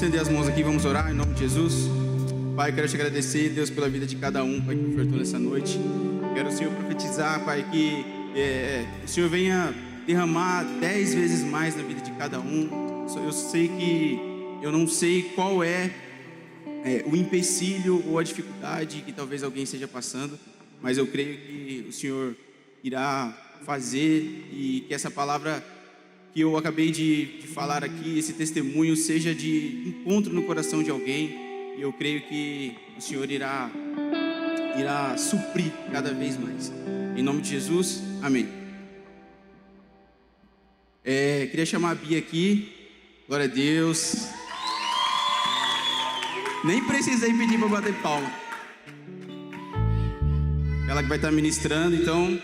estender as mãos aqui, vamos orar em nome de Jesus. Pai, quero te agradecer, Deus, pela vida de cada um, Pai, que ofertou nessa noite. Quero, Senhor, profetizar, Pai, que o Senhor venha derramar 10 vezes mais na vida de cada um. Eu sei que eu não sei qual é o empecilho ou a dificuldade que talvez alguém esteja passando, mas eu creio que o Senhor irá fazer e que essa palavra que eu acabei de falar aqui, esse testemunho, seja de encontro no coração de alguém. E eu creio que o Senhor irá suprir cada vez mais. Em nome de Jesus, amém. Queria chamar a Bia aqui. Glória a Deus. Nem precisei pedir para bater palma. Ela que vai estar ministrando, então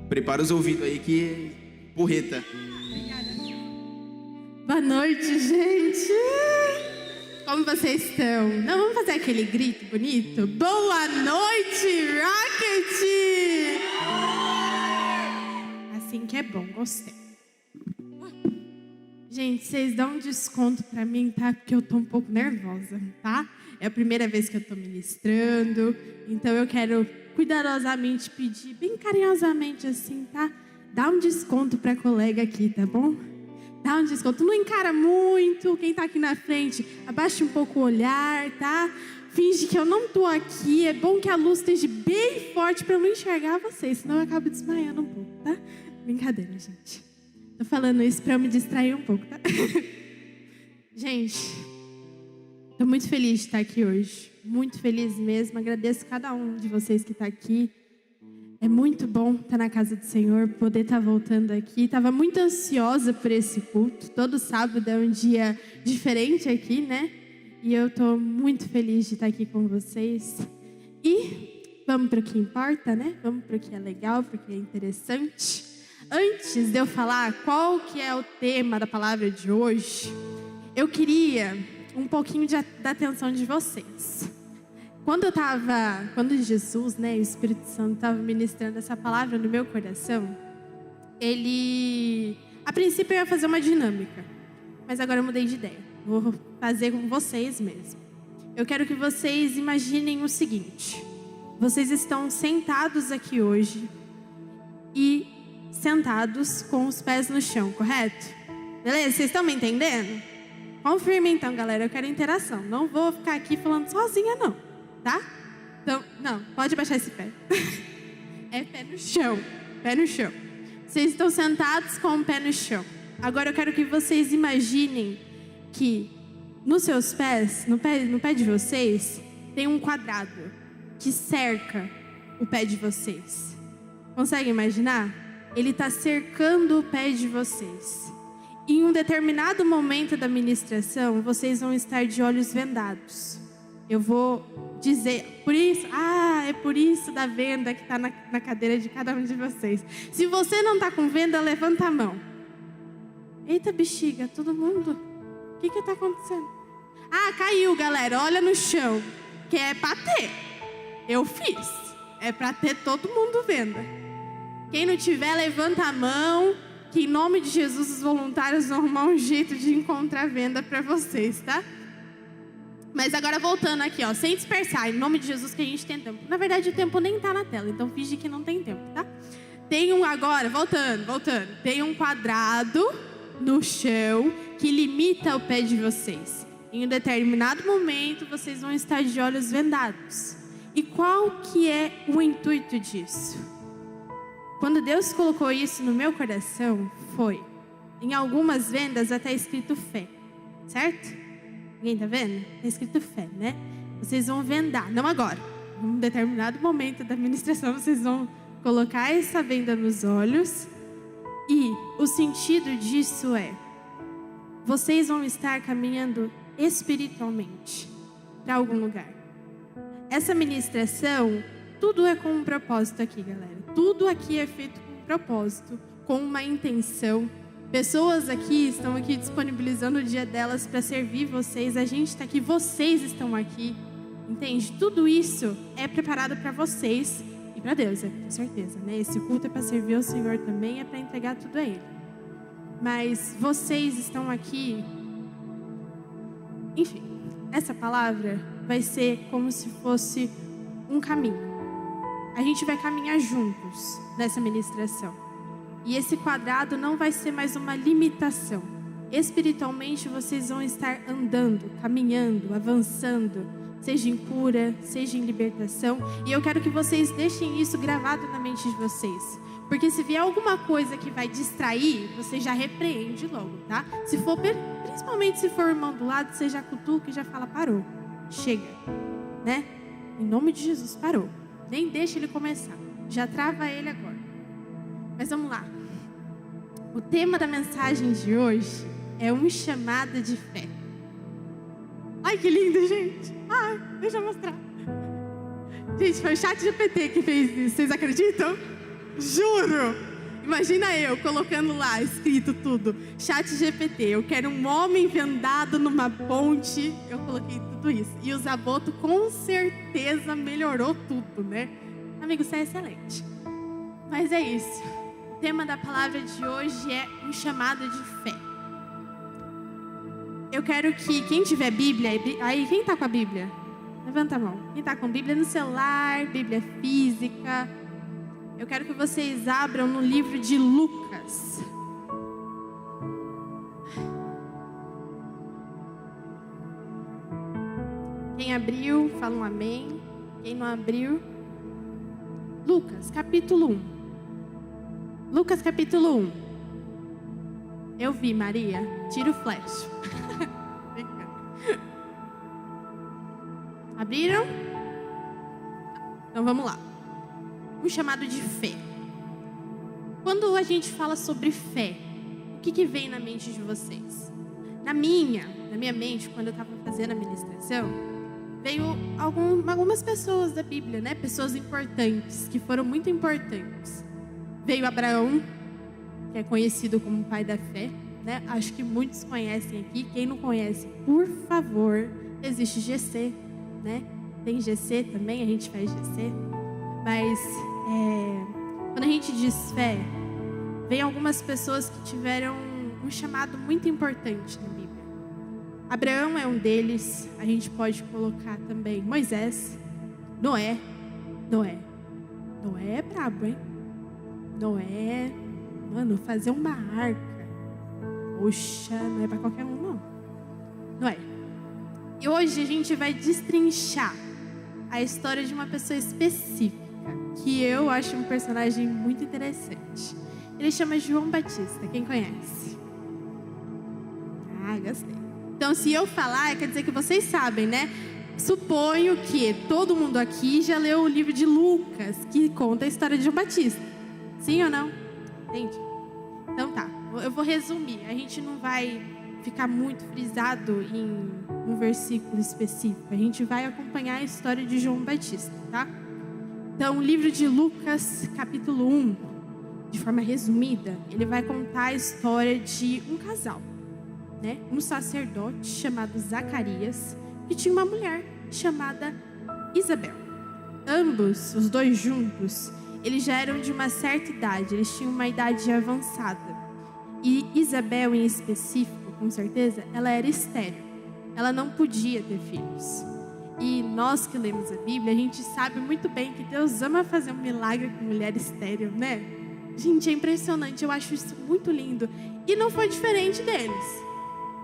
prepara os ouvidos aí que porreta. Obrigada. Boa noite, gente. Como vocês estão? Não, vamos fazer aquele grito bonito? Boa noite, Rocket! Assim que é bom, gostei. Gente, vocês dão um desconto pra mim, tá? Porque eu tô um pouco nervosa, tá? É a primeira vez que eu tô ministrando, então eu quero cuidadosamente pedir, bem carinhosamente assim, tá? Dá um desconto pra colega aqui, tá bom? Dá um desconto. Não encara muito. Quem tá aqui na frente, abaixa um pouco o olhar, tá? Finge que eu não tô aqui. É bom que a luz esteja bem forte pra eu não enxergar vocês, senão eu acabo desmaiando um pouco, tá? Brincadeira, gente. Tô falando isso pra eu me distrair um pouco, tá? Gente, tô muito feliz de estar aqui hoje. Muito feliz mesmo. Agradeço cada um de vocês que tá aqui. É muito bom estar na casa do Senhor, poder estar voltando aqui. Estava muito ansiosa por esse culto. Todo sábado é um dia diferente aqui, né? E eu estou muito feliz de estar aqui com vocês. E vamos para o que importa, né? Vamos para o que é legal, para o que é interessante. Antes de eu falar qual que é o tema da palavra de hoje, eu queria um pouquinho da atenção de vocês. Quando Jesus, né, o Espírito Santo estava ministrando essa palavra no meu coração, a princípio eu ia fazer uma dinâmica, mas agora eu mudei de ideia. Vou fazer com vocês mesmo. Eu quero que vocês imaginem o seguinte: vocês estão sentados aqui hoje e sentados com os pés no chão, correto? Beleza? Vocês estão me entendendo? Confirma então, galera. Eu quero interação. Não vou ficar aqui falando sozinha, não. Tá? Então, não, pode baixar esse pé. É pé no chão. Pé no chão. Vocês estão sentados com o pé no chão. Agora eu quero que vocês imaginem que nos seus pés, no pé de vocês, tem um quadrado que cerca o pé de vocês. Consegue imaginar? Ele está cercando o pé de vocês. Em um determinado momento da ministração, vocês vão estar de olhos vendados. Eu vou dizer, é por isso da venda que está na cadeira de cada um de vocês. Se você não está com venda, levanta a mão. Eita bexiga, todo mundo? O que está acontecendo? Ah, caiu, galera, olha no chão. Que é para ter. Eu fiz. É para ter todo mundo venda. Quem não tiver, levanta a mão. Que em nome de Jesus os voluntários vão arrumar um jeito de encontrar venda para vocês, tá? Mas agora voltando aqui, ó, sem dispersar, em nome de Jesus que a gente tem tempo. Na verdade o tempo nem tá na tela, então finge que não tem tempo, tá? Voltando. Tem um quadrado no chão que limita o pé de vocês. Em um determinado momento vocês vão estar de olhos vendados. E qual que é o intuito disso? Quando Deus colocou isso no meu coração, foi, em algumas vendas até escrito fé, certo? Ninguém tá vendo? Tá escrito fé, né? Vocês vão vendar, não agora. Em um determinado momento da ministração, vocês vão colocar essa venda nos olhos. E o sentido disso é: vocês vão estar caminhando espiritualmente para algum lugar. Essa ministração, tudo é com um propósito aqui, galera. Tudo aqui é feito com um propósito, com uma intenção. Pessoas aqui estão aqui disponibilizando o dia delas para servir vocês. A gente está aqui, vocês estão aqui. Entende? Tudo isso é preparado para vocês e para Deus, com certeza, né? Esse culto é para servir ao Senhor também, é para entregar tudo a Ele. Mas vocês estão aqui Enfim, essa palavra vai ser como se fosse um caminho. A gente vai caminhar juntos nessa ministração. E esse quadrado não vai ser mais uma limitação. Espiritualmente, vocês vão estar andando, caminhando, avançando, seja em cura, seja em libertação. E eu quero que vocês deixem isso gravado na mente de vocês. Porque se vier alguma coisa que vai distrair, você já repreende logo, tá? Se for, principalmente se for o irmão do lado, você já cutuca e já fala, parou, chega, né? Em nome de Jesus, parou. Nem deixa ele começar, já trava ele agora. Mas vamos lá. O tema da mensagem de hoje é um chamado de fé. Ai, que lindo, gente. Ai, deixa eu mostrar. Gente, foi o ChatGPT que fez isso. Vocês acreditam? Juro. Imagina eu colocando lá, escrito tudo. ChatGPT, eu quero um homem vendado numa ponte. Eu coloquei tudo isso. E o Zaboto com certeza melhorou tudo, né? Amigo, você é excelente. Mas é isso. O tema da palavra de hoje é um chamado de fé. Eu quero que quem tiver Bíblia, aí quem está com a Bíblia? Levanta a mão. Quem está com Bíblia no celular, Bíblia física. Eu quero que vocês abram no livro de Lucas. Quem abriu, fala um amém. Quem não abriu, Lucas, capítulo 1. Lucas, capítulo 1. Eu vi, Maria. Tira o flash. Abriram? Então vamos lá. Um chamado de fé. Quando a gente fala sobre fé, o que vem na mente de vocês? Na minha mente, quando eu estava fazendo a ministração, veio algumas pessoas da Bíblia, né? Pessoas importantes, que foram muito importantes. Veio Abraão, que é conhecido como pai da fé, né? Acho que muitos conhecem aqui. Quem não conhece, por favor, existe GC, né? Tem GC também, a gente faz GC. Mas quando a gente diz fé, vem algumas pessoas que tiveram um chamado muito importante na Bíblia. Abraão é um deles. A gente pode colocar também Moisés, Noé é brabo, hein? Noé, mano, fazer uma arca, poxa, não é para qualquer um, não. Noé. E hoje a gente vai destrinchar a história de uma pessoa específica, que eu acho um personagem muito interessante. Ele chama João Batista, quem conhece? Ah, gostei. Então, se eu falar, quer dizer que vocês sabem, né? Suponho que todo mundo aqui já leu o livro de Lucas, que conta a história de João Batista. Sim ou não? Entendi. Então tá, eu vou resumir. A gente não vai ficar muito frisado em um versículo específico. A gente vai acompanhar a história de João Batista, tá? Então, o livro de Lucas, capítulo 1, de forma resumida, ele vai contar a história de um casal, né? Um sacerdote chamado Zacarias, que tinha uma mulher chamada Isabel. Ambos, os dois juntos, eles já eram de uma certa idade, eles tinham uma idade avançada. E Isabel, em específico, com certeza, ela era estéril. Ela não podia ter filhos. E nós que lemos a Bíblia, a gente sabe muito bem que Deus ama fazer um milagre com mulher estéril, né? Gente, é impressionante, eu acho isso muito lindo. E não foi diferente deles.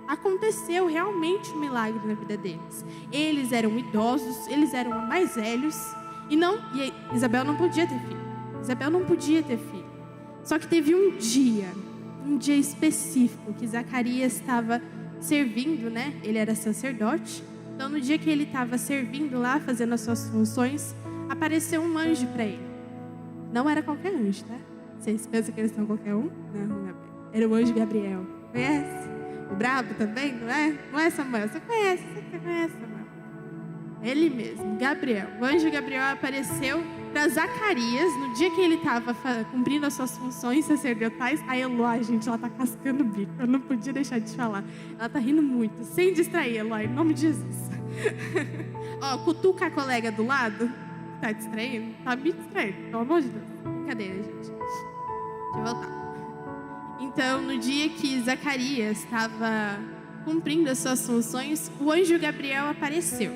Aconteceu realmente um milagre na vida deles. Eles eram idosos, eles eram mais velhos. E Isabel não podia ter filho. Isabel não podia ter filho. Só que teve um dia específico que Zacarias estava servindo, né? Ele era sacerdote. Então, no dia que ele estava servindo lá, fazendo as suas funções, apareceu um anjo para ele. Não era qualquer anjo, tá? Vocês pensam que eles são qualquer um? Não, era o anjo Gabriel. Conhece? O brabo também, não é? Não é, Samuel? Você conhece, Samuel? Ele mesmo, Gabriel. O anjo Gabriel apareceu para Zacarias no dia que ele estava cumprindo as suas funções sacerdotais. A Eloy, gente, ela tá cascando o bico. Eu não podia deixar de falar. Ela tá rindo muito. Sem distrair, Eloy, em nome de Jesus. Ó, cutuca a colega do lado. Tá distraindo? Tá me distraindo, pelo amor de Deus. Brincadeira, gente. Deixa eu voltar. Então, no dia que Zacarias estava cumprindo as suas funções, o anjo Gabriel apareceu.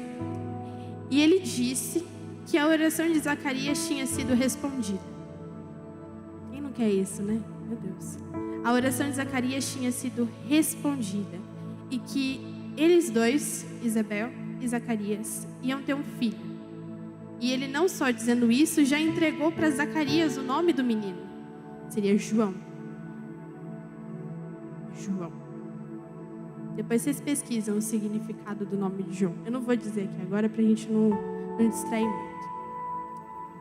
E ele disse que a oração de Zacarias tinha sido respondida. Quem não quer isso, né? Meu Deus. A oração de Zacarias tinha sido respondida. E que eles dois, Isabel e Zacarias, iam ter um filho. E ele não só dizendo isso, já entregou para Zacarias o nome do menino. Seria João. João. Depois vocês pesquisam o significado do nome de João. Eu não vou dizer aqui agora para a gente não distrair muito.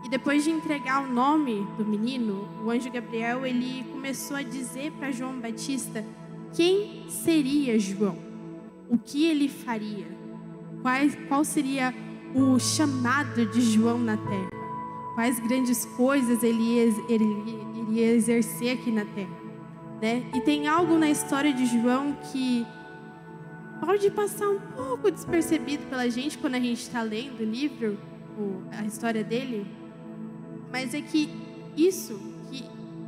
E depois de entregar o nome do menino, o anjo Gabriel, ele começou a dizer para João Batista quem seria João, o que ele faria, qual seria o chamado de João na terra, quais grandes coisas ele iria exercer aqui na terra, né? E tem algo na história de João que pode passar um pouco despercebido pela gente quando a gente está lendo o livro, a história dele, mas é que isso,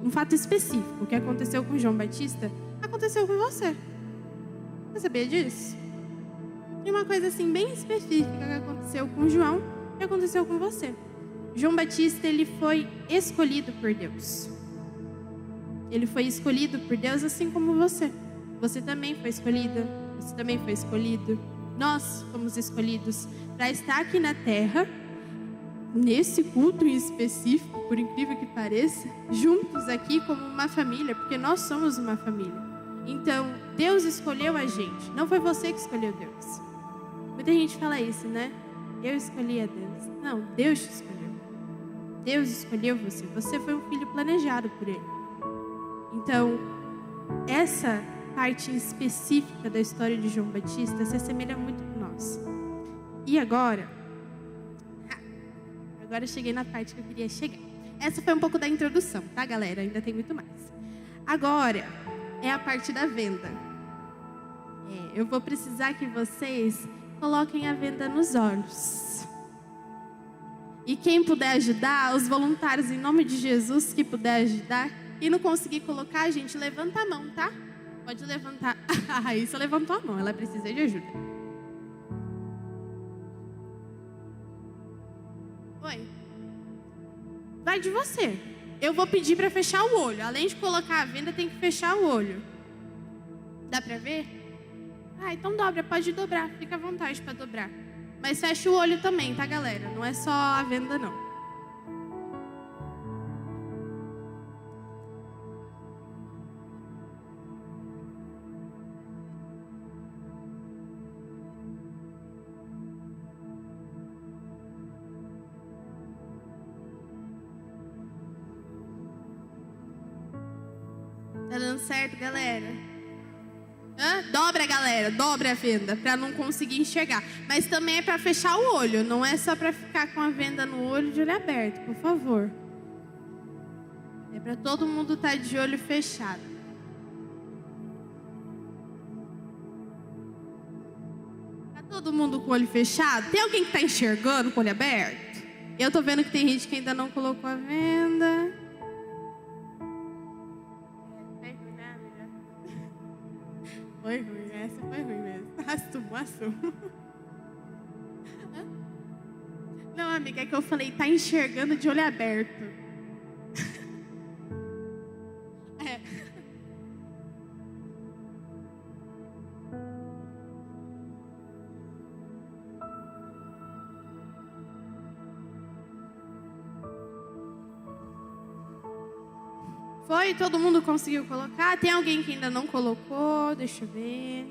um fato específico que aconteceu com João Batista, aconteceu com você. Você sabia disso? Tem uma coisa assim bem específica que aconteceu com João e aconteceu com você. João Batista, ele foi escolhido por Deus. Ele foi escolhido por Deus assim como você. Você também foi escolhida, você também foi escolhido. Nós fomos escolhidos para estar aqui na terra, nesse culto em específico, por incrível que pareça, juntos aqui como uma família, porque nós somos uma família. Então, Deus escolheu a gente, não foi você que escolheu Deus. Muita gente fala isso, né? Eu escolhi a Deus. Não, Deus te escolheu. Deus escolheu você. Você foi um filho planejado por Ele. Então, essa parte específica da história de João Batista se assemelha muito com nós. E agora eu cheguei na parte que eu queria chegar. Essa foi um pouco da introdução, tá, galera? Ainda tem muito mais. Agora é a parte da venda. Eu vou precisar que vocês coloquem a venda nos olhos. E quem puder ajudar, os voluntários, em nome de Jesus, que puder ajudar. E não conseguir colocar, gente, levanta a mão, tá? Pode levantar. A Raíssa levantou a mão, ela precisa de ajuda. Oi. Vai de você. Eu vou pedir para fechar o olho. Além de colocar a venda, tem que fechar o olho. Dá para ver? Então dobra, pode dobrar. Fica à vontade para dobrar. Mas fecha o olho também, tá, galera? Não é só a venda, não. Tá dando certo, galera? Dobra, galera, dobra a venda para não conseguir enxergar. Mas também é para fechar o olho, não é só para ficar com a venda no olho de olho aberto, por favor. É para todo mundo estar de olho fechado. Tá todo mundo com o olho fechado? Tem alguém que tá enxergando com o olho aberto? Eu tô vendo que tem gente que ainda não colocou a venda. Foi ruim, essa foi ruim mesmo. Assumo. Não, amiga, é que eu falei, tá enxergando de olho aberto. Foi? Todo mundo conseguiu colocar? Tem alguém que ainda não colocou? Deixa eu ver.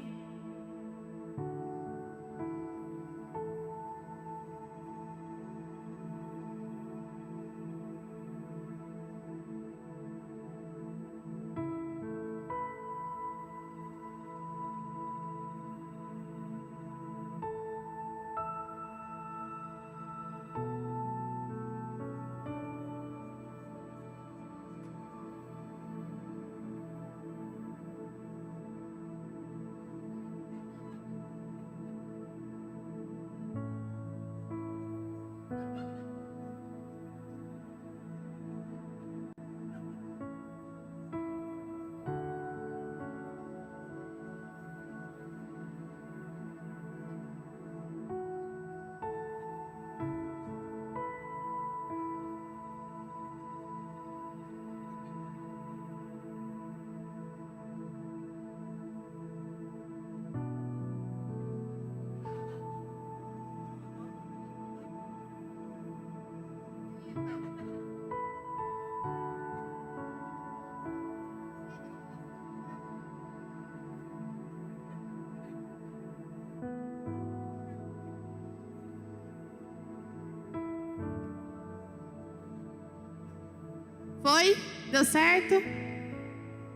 Foi? Deu certo?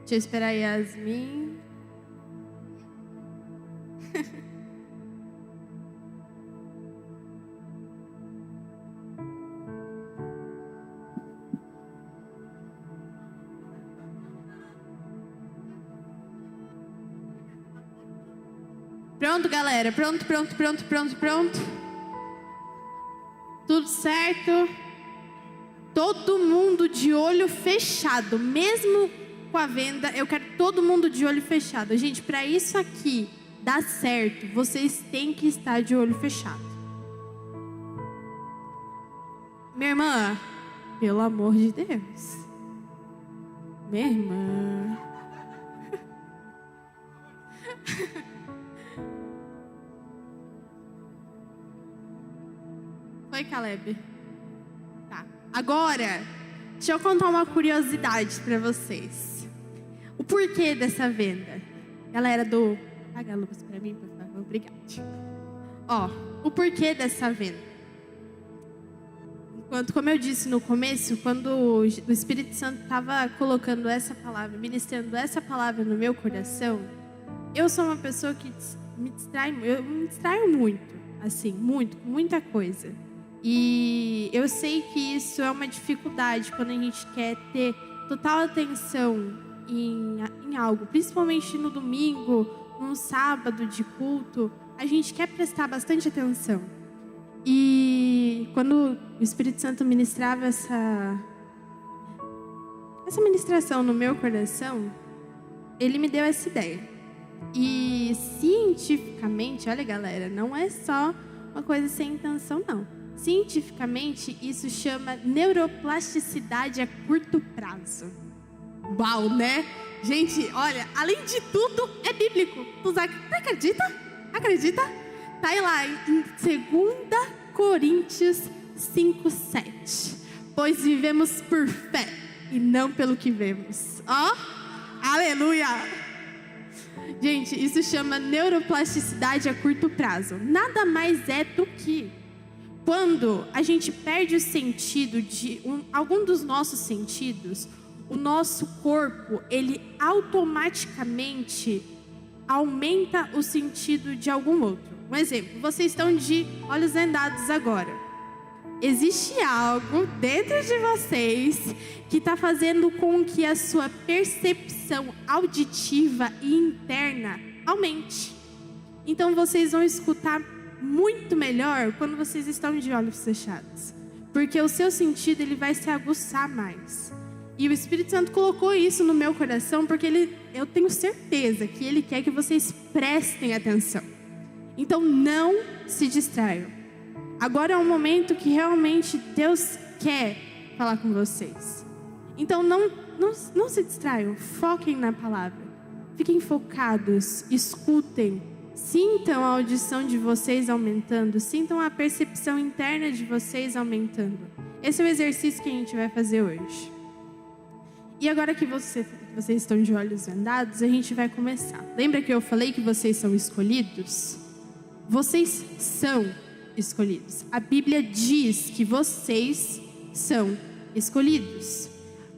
Deixa eu esperar a Yasmin. Pronto, galera? Pronto. Tudo certo? Todo mundo de olho fechado, mesmo com a venda, eu quero todo mundo de olho fechado. Gente, para isso aqui dar certo, vocês têm que estar de olho fechado. Minha irmã, pelo amor de Deus. Minha irmã. Foi, Caleb? Tá. Agora, deixa eu contar uma curiosidade para vocês. O porquê dessa venda. Galera do... Apaga a luz para mim, por favor. Obrigada. Ó, o porquê dessa venda. Enquanto, como eu disse no começo, quando o Espírito Santo estava colocando essa palavra, ministrando essa palavra no meu coração, eu sou uma pessoa que me distraio muito, assim, muita coisa. E eu sei que isso é uma dificuldade quando a gente quer ter total atenção em algo, principalmente no domingo, num sábado de culto, a gente quer prestar bastante atenção. E quando o Espírito Santo ministrava essa ministração no meu coração, ele me deu essa ideia. E cientificamente, olha galera, não é só uma coisa sem intenção não. Cientificamente, isso chama neuroplasticidade a curto prazo. Uau, né? Gente, olha, além de tudo, é bíblico. Você acredita? Acredita? Tá aí lá, em 2 Coríntios 5:7. Pois vivemos por fé e não pelo que vemos. Ó, aleluia! Gente, isso chama neuroplasticidade a curto prazo. Nada mais é do que quando a gente perde o sentido de algum dos nossos sentidos, o nosso corpo, ele automaticamente aumenta o sentido de algum outro. Um exemplo, vocês estão de olhos vendados agora. Existe algo dentro de vocês que está fazendo com que a sua percepção auditiva e interna aumente. Então vocês vão escutar muito melhor quando vocês estão de olhos fechados, porque o seu sentido ele vai se aguçar mais. E o Espírito Santo colocou isso no meu coração porque eu tenho certeza que ele quer que vocês prestem atenção. Então não se distraiam. Agora é um momento que realmente Deus quer falar com vocês. Então não se distraiam, foquem na palavra. Fiquem focados, escutem. Sintam a audição de vocês aumentando. Sintam a percepção interna de vocês aumentando. Esse é o exercício que a gente vai fazer hoje. E agora que vocês estão de olhos vendados, a gente vai começar. Lembra que eu falei que vocês são escolhidos? Vocês são escolhidos. A Bíblia diz que vocês são escolhidos.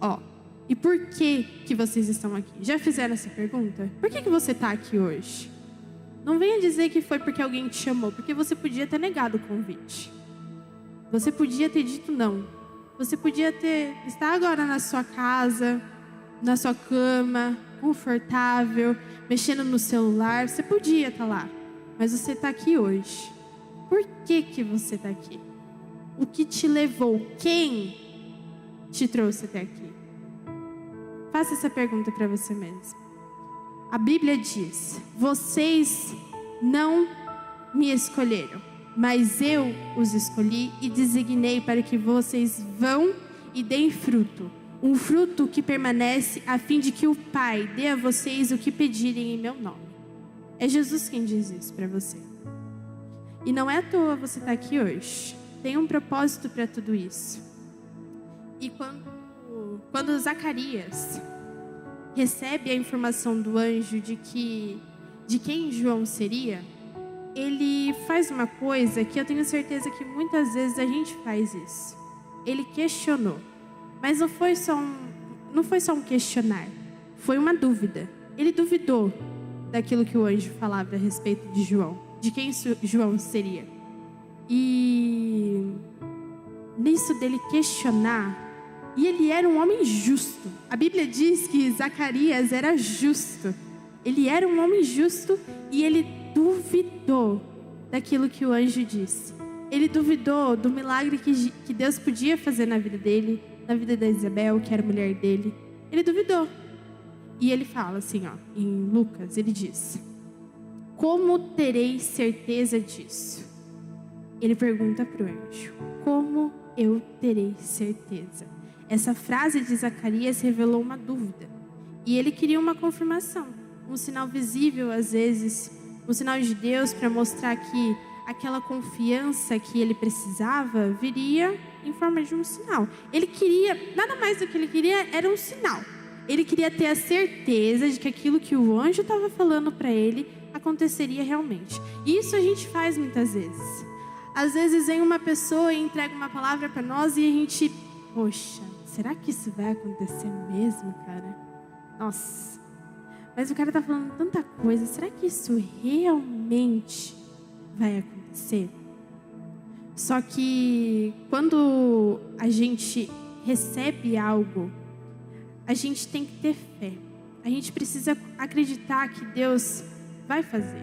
Ó, e por que vocês estão aqui? Já fizeram essa pergunta? Por que você está aqui hoje? Não venha dizer que foi porque alguém te chamou, porque você podia ter negado o convite. Você podia ter dito não. Você podia estar agora na sua casa, na sua cama, confortável, mexendo no celular. Você podia estar lá, mas você está aqui hoje. Por que você está aqui? O que te levou? Quem te trouxe até aqui? Faça essa pergunta para você mesmo. A Bíblia diz: vocês não me escolheram, mas eu os escolhi e designei para que vocês vão e deem fruto. Um fruto que permanece, a fim de que o Pai dê a vocês o que pedirem em meu nome. É Jesus quem diz isso para você. E não é à toa você estar aqui hoje. Tem um propósito para tudo isso. E quando Zacarias recebe a informação do anjo de quem João seria, ele faz uma coisa que eu tenho certeza que muitas vezes a gente faz isso. Ele questionou, mas não foi só um questionar, foi uma dúvida. Ele duvidou daquilo que o anjo falava a respeito de João, de quem João seria. E nisso dele questionar, e ele era um homem justo. A Bíblia diz que Zacarias era justo. Ele era um homem justo e ele duvidou daquilo que o anjo disse. Ele duvidou do milagre que Deus podia fazer na vida dele, na vida da Isabel, que era a mulher dele. Ele duvidou. E ele fala assim, em Lucas, ele diz: como terei certeza disso? Ele pergunta para o anjo: como eu terei certeza? Essa frase de Zacarias revelou uma dúvida. E ele queria uma confirmação, um sinal visível às vezes, um sinal de Deus para mostrar que aquela confiança que ele precisava viria em forma de um sinal. Ele queria, nada mais do que ele queria era um sinal. Ele queria ter a certeza de que aquilo que o anjo estava falando para ele aconteceria realmente. E isso a gente faz muitas vezes. Às vezes vem uma pessoa e entrega uma palavra para nós e a gente, poxa, será que isso vai acontecer mesmo, cara? Nossa, mas o cara tá falando tanta coisa, será que isso realmente vai acontecer? Só que quando a gente recebe algo, a gente tem que ter fé. A gente precisa acreditar que Deus vai fazer.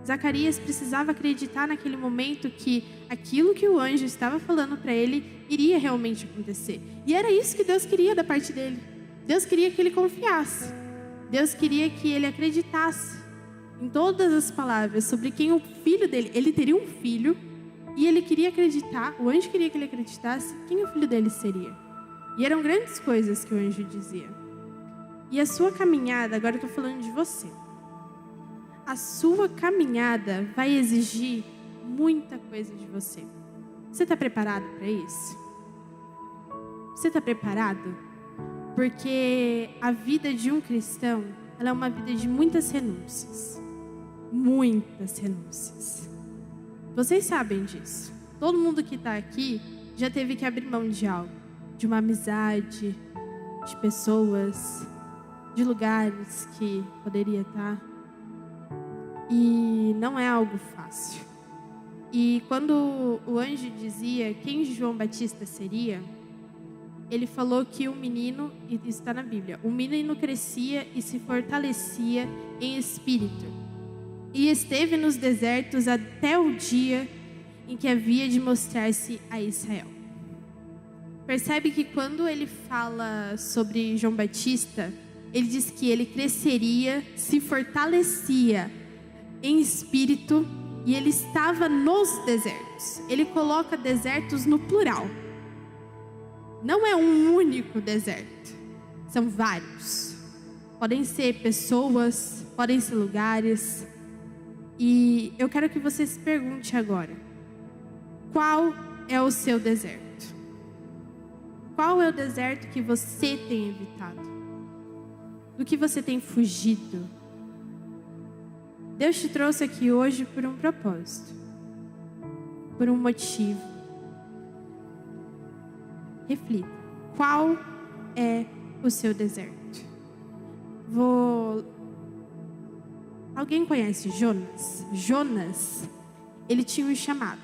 Zacarias precisava acreditar naquele momento que aquilo que o anjo estava falando para ele iria realmente acontecer. E era isso que Deus queria da parte dele. Deus queria que ele confiasse. Deus queria que ele acreditasse em todas as palavras sobre quem o filho dele... Ele teria um filho e ele queria acreditar, o anjo queria que ele acreditasse quem o filho dele seria. E eram grandes coisas que o anjo dizia. E a sua caminhada, agora eu estou falando de você. A sua caminhada vai exigir muita coisa de você. Você está preparado para isso? Você está preparado? Porque a vida de um cristão, ela é uma vida de muitas renúncias. Muitas renúncias. Vocês sabem disso. Todo mundo que está aqui já teve que abrir mão de algo. De uma amizade, de pessoas, de lugares que poderia estar. E não é algo fácil. E quando o anjo dizia quem João Batista seria, ele falou que o menino, e isso está na Bíblia, o menino crescia e se fortalecia em espírito. E esteve nos desertos até o dia em que havia de mostrar-se a Israel. Percebe que quando ele fala sobre João Batista, ele diz que ele cresceria, se fortalecia em espírito e ele estava nos desertos. Ele coloca desertos no plural. Não é um único deserto, são vários. Podem ser pessoas, podem ser lugares. E eu quero que você se pergunte agora: qual é o seu deserto? Qual é o deserto que você tem evitado? Do que você tem fugido? Deus te trouxe aqui hoje por um propósito, por um motivo. Reflita. Qual é o seu deserto? Alguém conhece Jonas? Jonas, ele tinha um chamado.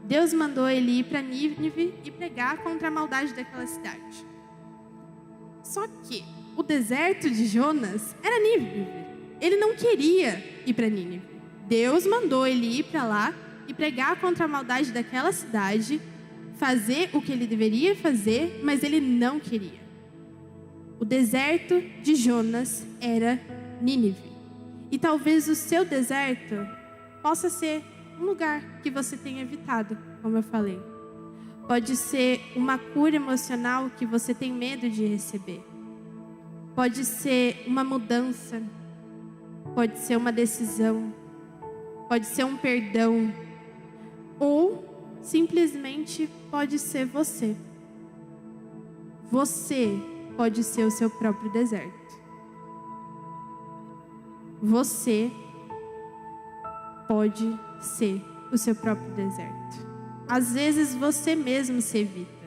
Deus mandou ele ir para Nínive e pregar contra a maldade daquela cidade. Só que o deserto de Jonas era Nínive. Ele não queria ir para Nínive. Deus mandou ele ir para lá e pregar contra a maldade daquela cidade, fazer o que ele deveria fazer, mas ele não queria. O deserto de Jonas era Nínive. E talvez o seu deserto possa ser um lugar que você tenha evitado, como eu falei. Pode ser uma cura emocional que você tem medo de receber. Pode ser uma mudança. Pode ser uma decisão. Pode ser um perdão. Ou simplesmente pode ser você. você pode ser o seu próprio deserto. Você pode ser o seu próprio deserto. Às vezes você mesmo se evita.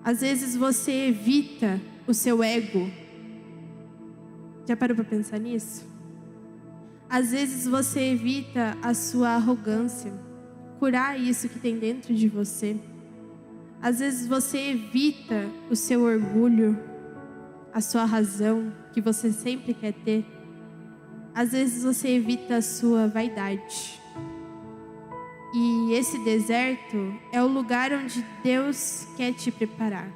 Às vezes você evita o seu ego. Já parou para pensar nisso? Às vezes você evita a sua arrogância, curar isso que tem dentro de você. Às vezes você evita o seu orgulho, a sua razão que você sempre quer ter. Às vezes você evita a sua vaidade. E esse deserto é o lugar onde Deus quer te preparar,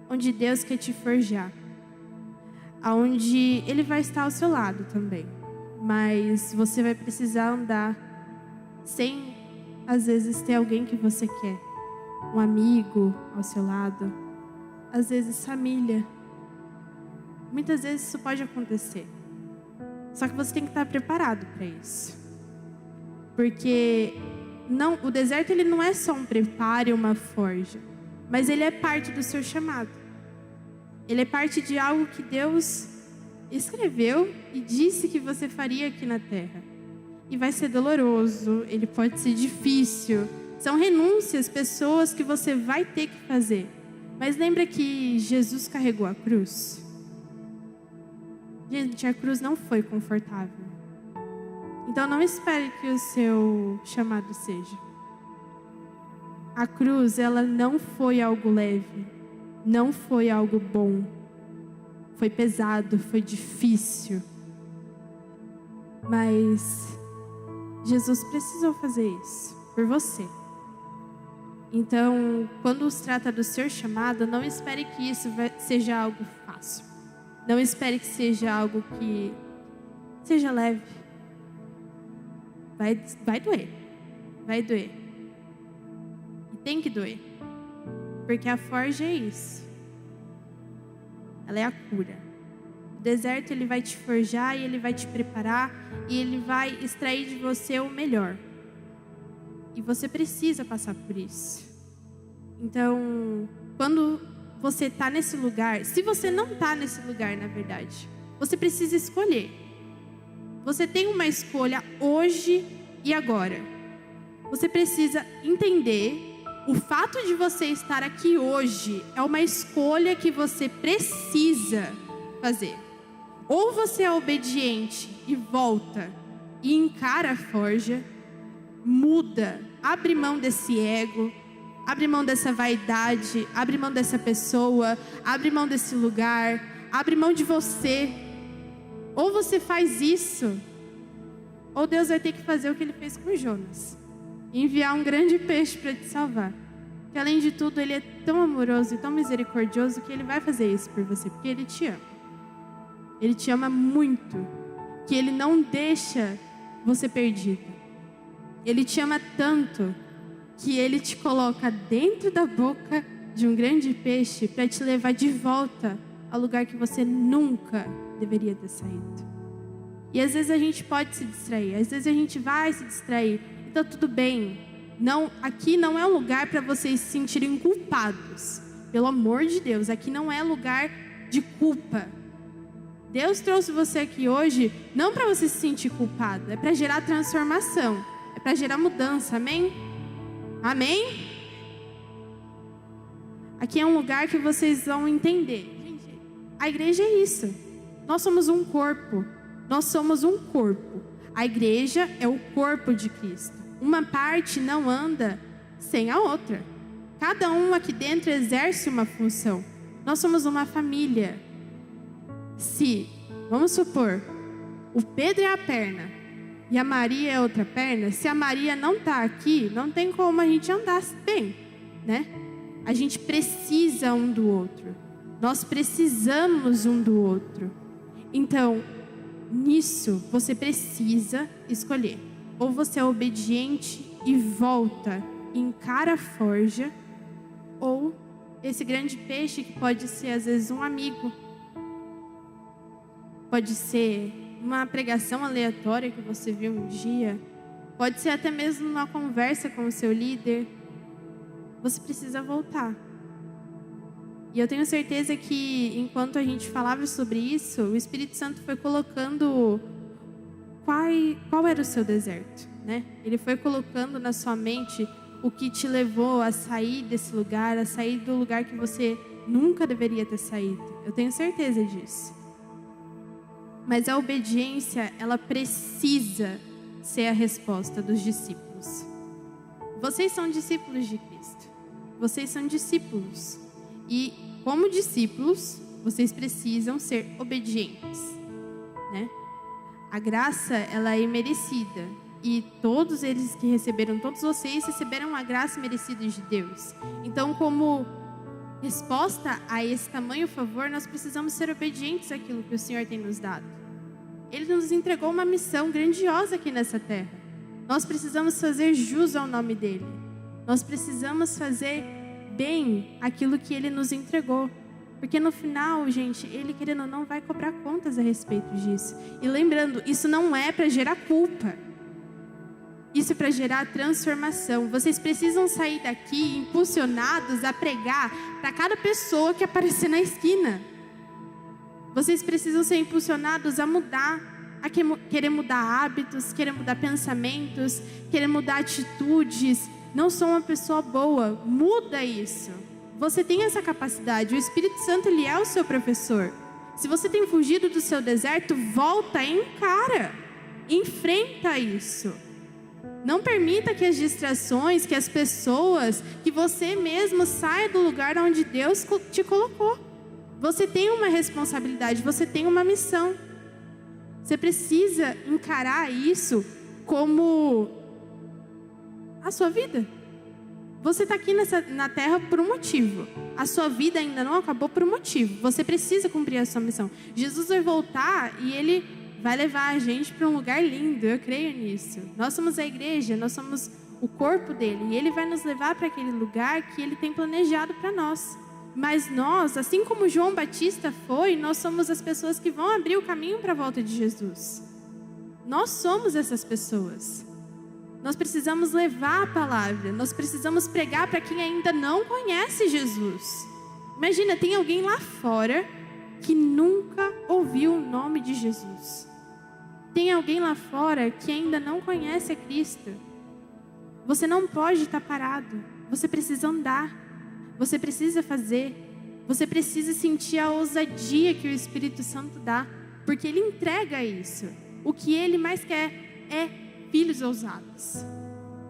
onde Deus quer te forjar, aonde Ele vai estar ao seu lado também. Mas você vai precisar andar sem, às vezes, ter alguém que você quer. Um amigo ao seu lado. Às vezes, família. Muitas vezes isso pode acontecer. Só que você tem que estar preparado para isso. Porque o deserto ele não é só um preparo e uma forja. Mas ele é parte do seu chamado. Ele é parte de algo que Deus escreveu e disse que você faria aqui na terra. E vai ser doloroso, ele pode ser difícil. São renúncias, pessoas que você vai ter que fazer. Mas lembra que Jesus carregou a cruz? Gente, a cruz não foi confortável. Então não espere que o seu chamado seja. A cruz, ela não foi algo leve. Não foi algo bom. Foi pesado, foi difícil. Mas Jesus precisou fazer isso por você. Então, quando se trata do seu chamado, não espere que isso seja algo fácil. Não espere que seja algo que seja leve. Vai doer. Vai doer. E tem que doer. Porque a forja é isso. Ela é a cura. O deserto ele vai te forjar e ele vai te preparar e ele vai extrair de você o melhor. E você precisa passar por isso. Então, quando você está nesse lugar, se você não está nesse lugar, na verdade, você precisa escolher. Você tem uma escolha hoje e agora. Você precisa entender o fato de você estar aqui hoje é uma escolha que você precisa fazer. Ou você é obediente e volta e encara a forja, muda, abre mão desse ego, abre mão dessa vaidade, abre mão dessa pessoa, abre mão desse lugar, abre mão de você. Ou você faz isso, ou Deus vai ter que fazer o que Ele fez com Jonas. Enviar um grande peixe para te salvar. Que além de tudo, Ele é tão amoroso e tão misericordioso que Ele vai fazer isso por você, porque Ele te ama. Ele te ama muito, que Ele não deixa você perdido. Ele te ama tanto que Ele te coloca dentro da boca de um grande peixe para te levar de volta ao lugar que você nunca deveria ter saído. E às vezes a gente pode se distrair, às vezes a gente vai se distrair. Então tudo bem. Não, aqui não é um lugar para vocês se sentirem culpados. Pelo amor de Deus, aqui não é lugar de culpa. Deus trouxe você aqui hoje não para você se sentir culpado, é para gerar transformação, é para gerar mudança, amém? Amém? Aqui é um lugar que vocês vão entender. Gente, a igreja é isso. Nós somos um corpo. Nós somos um corpo. A igreja é o corpo de Cristo. Uma parte não anda sem a outra. Cada um aqui dentro exerce uma função. Nós somos uma família. Se, vamos supor, o Pedro é a perna e a Maria é outra perna, se a Maria não está aqui, não tem como a gente andar bem, né? A gente precisa um do outro. Nós precisamos um do outro. Então, nisso, você precisa escolher. Ou você é obediente e volta, encara a forja, ou esse grande peixe que pode ser às vezes um amigo, pode ser uma pregação aleatória que você viu um dia, pode ser até mesmo uma conversa com o seu líder. Você precisa voltar. E eu tenho certeza que enquanto a gente falava sobre isso, o Espírito Santo foi colocando qual era o seu deserto, né? Ele foi colocando na sua mente o que te levou a sair desse lugar, a sair do lugar que você nunca deveria ter saído. Eu tenho certeza disso. Mas a obediência, ela precisa ser a resposta dos discípulos. Vocês são discípulos de Cristo. Vocês são discípulos. E como discípulos, vocês precisam ser obedientes, né? A graça, ela é imerecida. E todos eles que receberam, todos vocês receberam a graça merecida de Deus. Então, como resposta a esse tamanho favor, nós precisamos ser obedientes àquilo que o Senhor tem nos dado. Ele nos entregou uma missão grandiosa aqui nessa terra. Nós precisamos fazer jus ao nome dele. Nós precisamos fazer bem aquilo que ele nos entregou. Porque no final, gente, ele querendo ou não vai cobrar contas a respeito disso. E lembrando, isso não é para gerar culpa. Isso é para gerar transformação. Vocês precisam sair daqui impulsionados a pregar para cada pessoa que aparecer na esquina. Vocês precisam ser impulsionados a mudar, a querer mudar hábitos, querer mudar pensamentos, querer mudar atitudes. Não sou uma pessoa boa, muda isso. Você tem essa capacidade, o Espírito Santo, ele é o seu professor. Se você tem fugido do seu deserto, volta e encara, enfrenta isso. Não permita que as distrações, que as pessoas, que você mesmo saia do lugar onde Deus te colocou. Você tem uma responsabilidade, você tem uma missão. Você precisa encarar isso como a sua vida. Você está aqui na terra por um motivo. A sua vida ainda não acabou por um motivo. Você precisa cumprir a sua missão. Jesus vai voltar e ele vai levar a gente para um lugar lindo. Eu creio nisso. Nós somos a igreja, nós somos o corpo dele. E ele vai nos levar para aquele lugar que ele tem planejado para nós. Mas nós, assim como João Batista foi, nós somos as pessoas que vão abrir o caminho para a volta de Jesus. Nós somos essas pessoas. Nós precisamos levar a palavra. Nós precisamos pregar para quem ainda não conhece Jesus. Imagina, tem alguém lá fora que nunca ouviu o nome de Jesus. Tem alguém lá fora que ainda não conhece a Cristo. Você não pode estar parado. Você precisa andar. Você precisa fazer. Você precisa sentir a ousadia que o Espírito Santo dá. Porque ele entrega isso. O que ele mais quer é filhos ousados.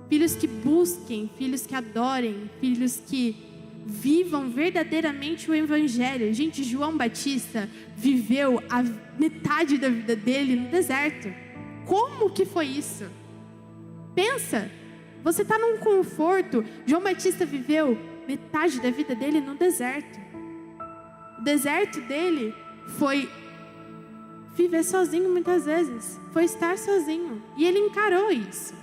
Filhos que busquem, filhos que adorem, filhos que vivam verdadeiramente o Evangelho. Gente, João Batista viveu a metade da vida dele no deserto. Como que foi isso? Pensa, você está num conforto. João Batista viveu metade da vida dele no deserto. O deserto dele foi viver sozinho muitas vezes. Foi estar sozinho. E ele encarou isso.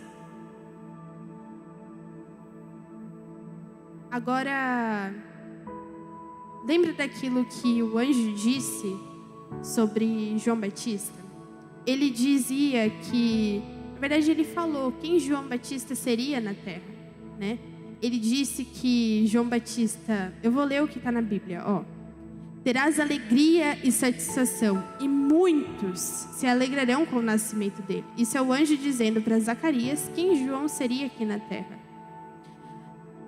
Agora, lembra daquilo que o anjo disse sobre João Batista? Ele dizia que, na verdade ele falou quem João Batista seria na terra, né? Ele disse que João Batista, eu vou ler o que está na Bíblia, ó. Terás alegria e satisfação, e muitos se alegrarão com o nascimento dele. Isso é o anjo dizendo para Zacarias quem João seria aqui na terra.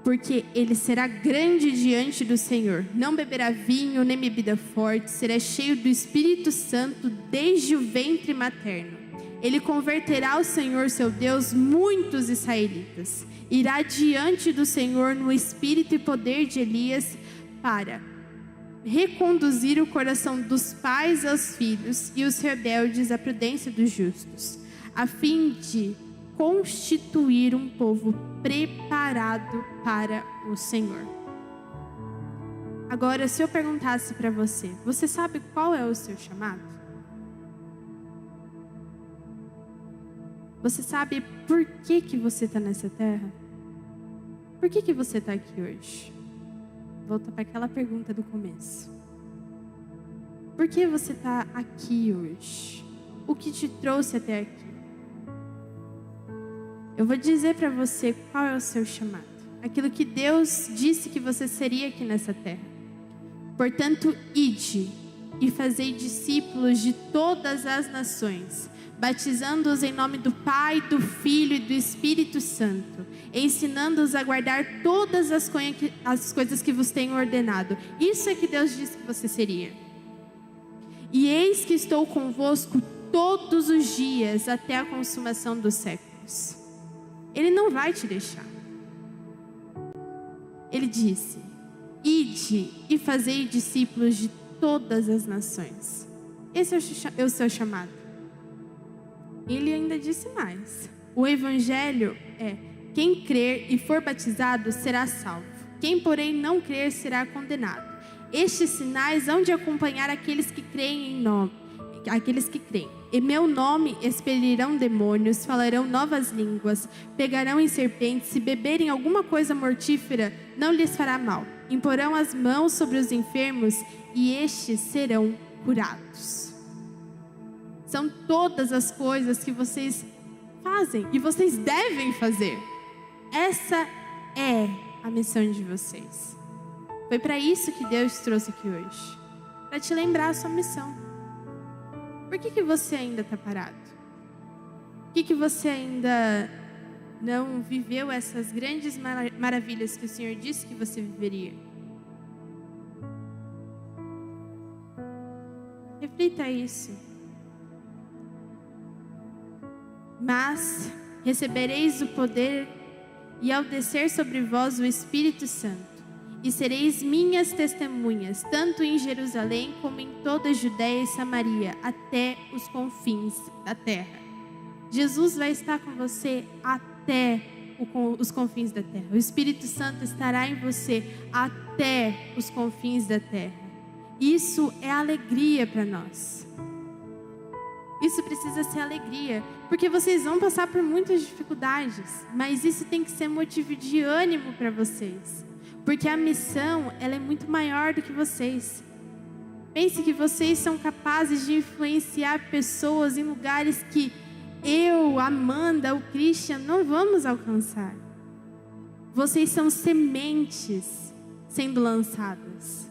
Porque ele será grande diante do Senhor, não beberá vinho nem bebida forte, será cheio do Espírito Santo desde o ventre materno. Ele converterá ao Senhor seu Deus muitos israelitas. Irá diante do Senhor no espírito e poder de Elias para reconduzir o coração dos pais aos filhos e os rebeldes à prudência dos justos, a fim de constituir um povo preparado para o Senhor. Agora, se eu perguntasse para você, você sabe qual é o seu chamado? Você sabe por que você está nessa terra? Por que você está aqui hoje? Volta para aquela pergunta do começo. Por que você está aqui hoje? O que te trouxe até aqui? Eu vou dizer para você qual é o seu chamado. Aquilo que Deus disse que você seria aqui nessa terra. Portanto, ide e fazei discípulos de todas as nações, batizando-os em nome do Pai, do Filho e do Espírito Santo, ensinando-os a guardar todas as coisas que vos tenho ordenado. Isso é que Deus disse que você seria. E eis que estou convosco todos os dias até a consumação dos séculos. Ele não vai te deixar. Ele disse: ide e fazei discípulos de todas as nações. Esse é o seu chamado. Ele ainda disse mais. O evangelho é: quem crer e for batizado será salvo. Quem, porém, não crer será condenado. Estes sinais hão de acompanhar aqueles que creem Em meu nome expelirão demônios, falarão novas línguas, pegarão em serpentes, se beberem alguma coisa mortífera, não lhes fará mal. Imporão as mãos sobre os enfermos e estes serão curados. São todas as coisas que vocês fazem e vocês devem fazer. Essa é a missão de vocês. Foi para isso que Deus te trouxe aqui hoje, para te lembrar a sua missão. Por que você ainda está parado? Por que você ainda não viveu essas grandes maravilhas que o Senhor disse que você viveria? Reflita isso. Mas recebereis o poder e ao descer sobre vós o Espírito Santo, e sereis minhas testemunhas, tanto em Jerusalém como em toda a Judéia e Samaria, até os confins da terra. Jesus vai estar com você até os confins da terra. O Espírito Santo estará em você até os confins da terra. Isso é alegria para nós. Isso precisa ser alegria, porque vocês vão passar por muitas dificuldades, mas isso tem que ser motivo de ânimo para vocês. Porque a missão, ela é muito maior do que vocês. Pense que vocês são capazes de influenciar pessoas em lugares que eu, Amanda, o Christian, não vamos alcançar. Vocês são sementes sendo lançadas.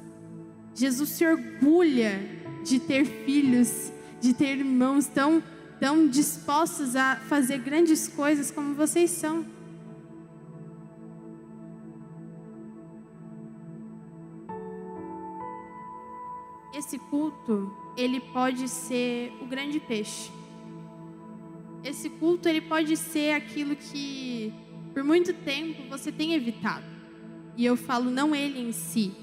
Jesus se orgulha de ter filhos, de ter irmãos tão dispostos a fazer grandes coisas como vocês são. Esse culto, ele pode ser o grande peixe. Esse culto, ele pode ser aquilo que por muito tempo você tem evitado. E eu falo não ele em si,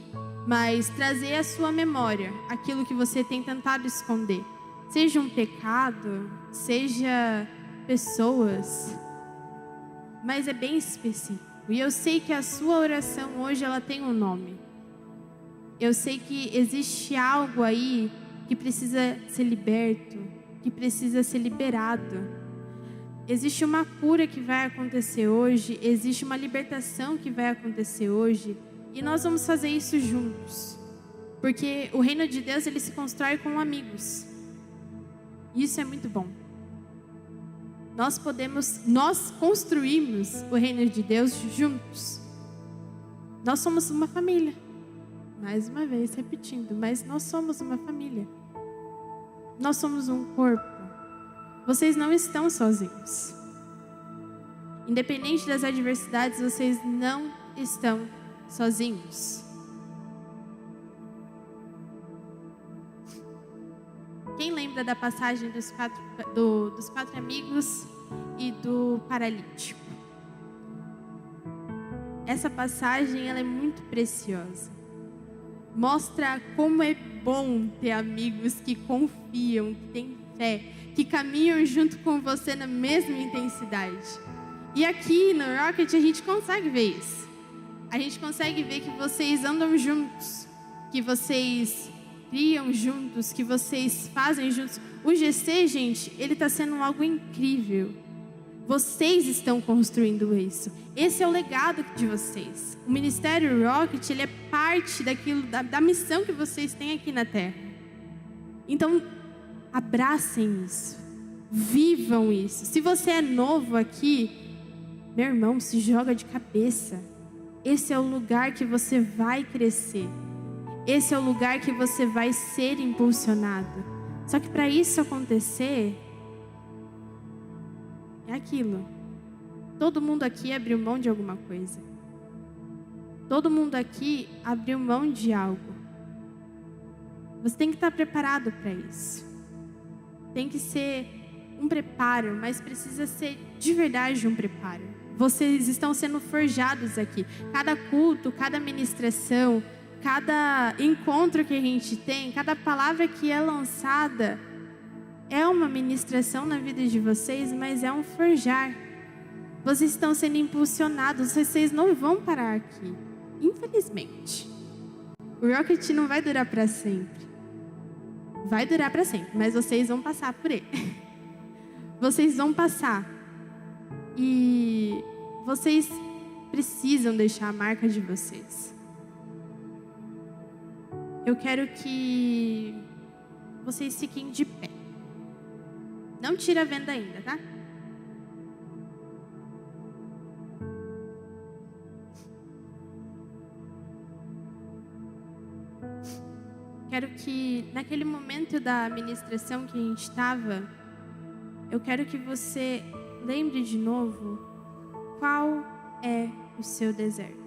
mas trazer à sua memória aquilo que você tem tentado esconder. Seja um pecado, seja pessoas, mas é bem específico. E eu sei que a sua oração hoje, ela tem um nome. Eu sei que existe algo aí que precisa ser liberto, que precisa ser liberado. Existe uma cura que vai acontecer hoje, existe uma libertação que vai acontecer hoje, e nós vamos fazer isso juntos. Porque o reino de Deus, ele se constrói com amigos. Isso é muito bom. Nós construímos o reino de Deus juntos. Nós somos uma família. Mais uma vez, repetindo, mas nós somos uma família. Nós somos um corpo. Vocês não estão sozinhos. Independente das adversidades, vocês não estão sozinhos. Quem lembra da passagem dos quatro amigos e do paralítico? Essa passagem, ela é muito preciosa. Mostra como é bom ter amigos que confiam, que têm fé, que caminham junto com você na mesma intensidade. E aqui no Rocket a gente consegue ver isso. A gente consegue ver que vocês andam juntos, que vocês criam juntos, que vocês fazem juntos. O GC, gente, ele está sendo algo incrível. Vocês estão construindo isso. Esse é o legado de vocês. O Ministério Rocket, ele é parte da missão que vocês têm aqui na Terra. Então, abracem isso. Vivam isso. Se você é novo aqui, meu irmão, se joga de cabeça. Esse é o lugar que você vai crescer. esse é o lugar que você vai ser impulsionado. Só que para isso acontecer, é aquilo. Todo mundo aqui abriu mão de alguma coisa. Todo mundo aqui abriu mão de algo. Você tem que estar preparado para isso. Tem que ser um preparo, mas precisa ser de verdade um preparo. Vocês estão sendo forjados aqui. Cada culto, cada ministração, cada encontro que a gente tem, cada palavra que é lançada, é uma ministração na vida de vocês, mas é um forjar. Vocês estão sendo impulsionados, vocês não vão parar aqui. Infelizmente. O Rocket não vai durar para sempre. Vai durar para sempre, mas vocês vão passar por ele. Vocês vão passar. E vocês precisam deixar a marca de vocês. Eu quero que vocês fiquem de pé. Não tira a venda ainda, tá? Quero que, naquele momento da ministração que a gente estava, eu quero que você lembre de novo qual é o seu deserto.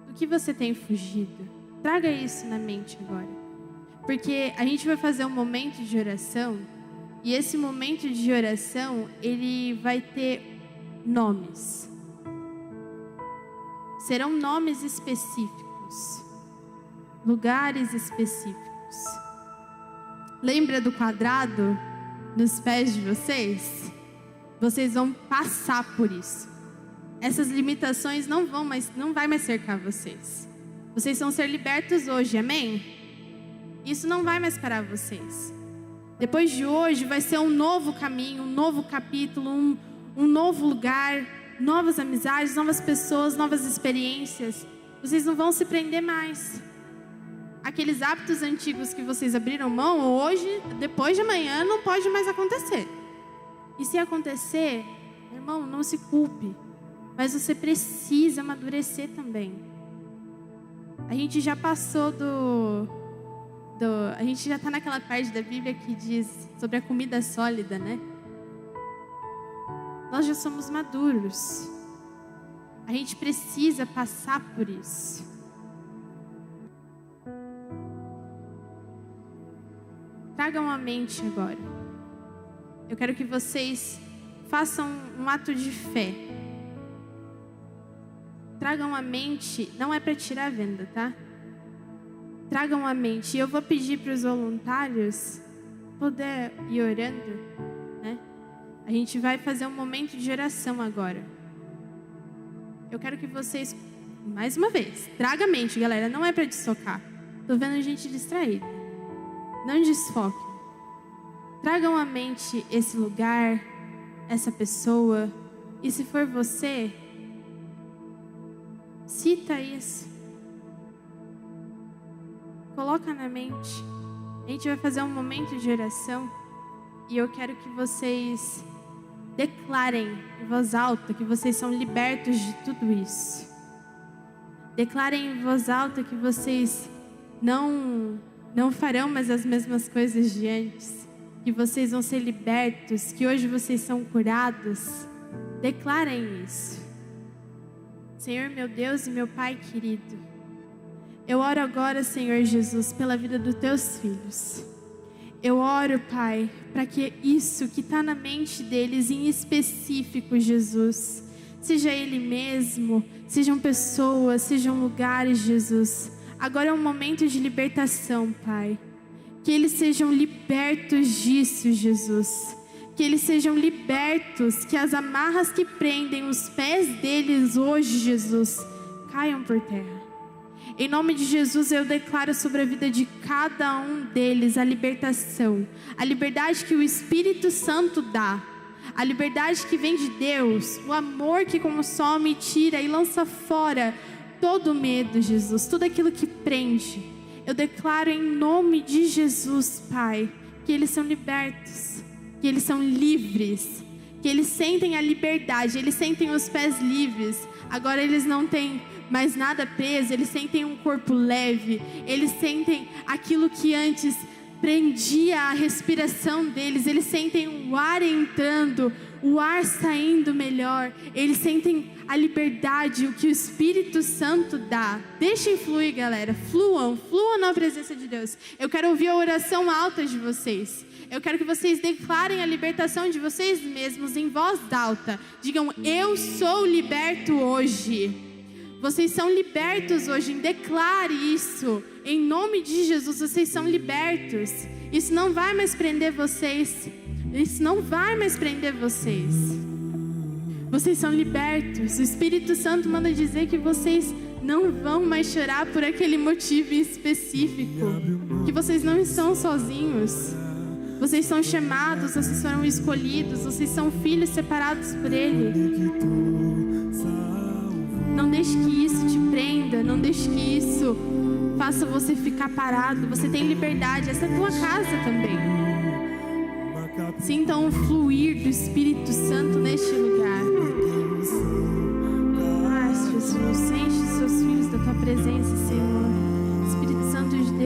Do que você tem fugido? Traga isso na mente agora. Porque a gente vai fazer um momento de oração, e esse momento de oração, ele vai ter nomes. Serão nomes específicos. Lugares específicos. Lembra do quadrado nos pés de vocês? Vocês vão passar por isso. Essas limitações não vai mais cercar vocês. Vocês vão ser libertos hoje, amém? Isso não vai mais parar vocês. Depois de hoje vai ser um novo caminho, um novo capítulo, um novo lugar, novas amizades, novas pessoas, novas experiências. Vocês não vão se prender mais. Aqueles hábitos antigos que vocês abriram mão, hoje, depois de amanhã, não pode mais acontecer. E se acontecer, irmão, não se culpe. Mas você precisa amadurecer também. A gente já passou a gente já está naquela parte da Bíblia que diz sobre a comida sólida, né? Nós já somos maduros. A gente precisa passar por isso. Tragam a mente agora. Eu quero que vocês façam um ato de fé. Tragam a mente, não é para tirar a venda, tá? Tragam a mente. E eu vou pedir para os voluntários poder ir orando, né? A gente vai fazer um momento de oração agora. Eu quero que vocês, mais uma vez, traga a mente, galera. Não é para desfocar. Tô vendo a gente distraída. Não desfoque. Tragam à mente esse lugar, essa pessoa. E se for você, cita isso. Coloca na mente. A gente vai fazer um momento de oração. E eu quero que vocês declarem em voz alta que vocês são libertos de tudo isso. Declarem em voz alta que vocês não farão mais as mesmas coisas de antes. Que vocês vão ser libertos, que hoje vocês são curados. Declarem isso. Senhor, meu Deus e meu Pai querido, eu oro agora, Senhor Jesus, pela vida dos teus filhos. Eu oro, Pai, para que isso que está na mente deles, em específico, Jesus, seja Ele mesmo, sejam pessoas, sejam lugares, Jesus. Agora é um momento de libertação, Pai. Que eles sejam libertos disso, Jesus. Que eles sejam libertos, que as amarras que prendem os pés deles hoje, Jesus, caiam por terra. Em nome de Jesus, eu declaro sobre a vida de cada um deles a libertação, a liberdade que o Espírito Santo dá, a liberdade que vem de Deus, o amor que consome, tira e lança fora todo medo, Jesus, tudo aquilo que prende. Eu declaro em nome de Jesus, Pai, que eles são libertos, que eles são livres, que eles sentem a liberdade, eles sentem os pés livres. Agora eles não têm mais nada preso, eles sentem um corpo leve, eles sentem aquilo que antes prendia a respiração deles, eles sentem o ar entrando, o ar saindo melhor, eles sentem a liberdade, o que o Espírito Santo dá. Deixem fluir, galera, fluam na presença de Deus. Eu quero ouvir a oração alta de vocês. Eu quero que vocês declarem a libertação de vocês mesmos em voz alta. Digam: eu sou liberto hoje. Vocês são libertos hoje. Declare isso. Em nome de Jesus, vocês são libertos. Isso não vai mais prender vocês. Isso não vai mais prender vocês. Vocês são libertos. O Espírito Santo manda dizer que vocês não vão mais chorar por aquele motivo específico. Que vocês não estão sozinhos. Vocês são chamados, vocês foram escolhidos, vocês são filhos separados por Ele. Não deixe que isso te prenda, não deixe que isso faça você ficar parado. Você tem liberdade, essa é a tua casa também. Sintam o fluir do Espírito Santo neste lugar.